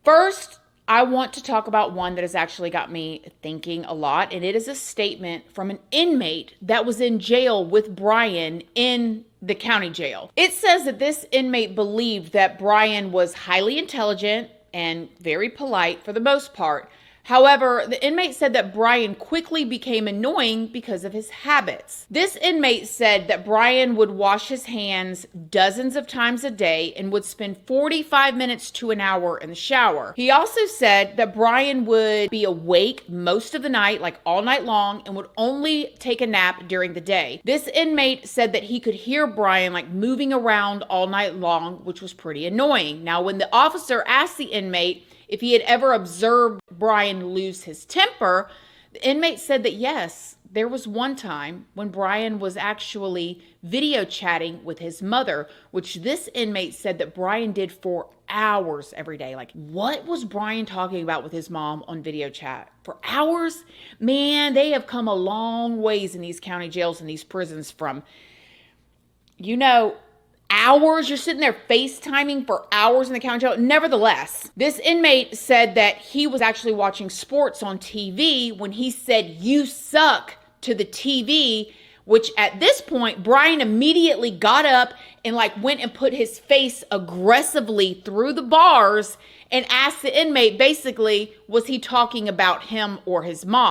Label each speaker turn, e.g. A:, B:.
A: First, I want to talk about one that has actually got me thinking a lot, and it is a statement from an inmate that was in jail with Bryan in the county jail. It says that this inmate believed that Bryan was highly intelligent and very polite for the most part. However, the inmate said that Bryan quickly became annoying because of his habits. This inmate said that Bryan would wash his hands dozens of times a day and would spend 45 minutes to an hour in the shower. He also said that Bryan would be awake most of the night, like all night long, and would only take a nap during the day. This inmate said that he could hear Bryan like moving around all night long, which was pretty annoying. Now, when the officer asked the inmate if he had ever observed Bryan lose his temper, the inmate said that yes, there was one time when Bryan was actually video chatting with his mother, which this inmate said that Bryan did for hours every day. Like, what was Bryan talking about with his mom on video chat? For hours? Man, they have come a long ways in these county jails and these prisons from, hours. You're sitting there FaceTiming for hours in the county jail. Nevertheless, this inmate said that he was actually watching sports on TV when he said, "You suck," to the TV, which at this point, Bryan immediately got up and went and put his face aggressively through the bars and asked the inmate, basically, was he talking about him or his mom?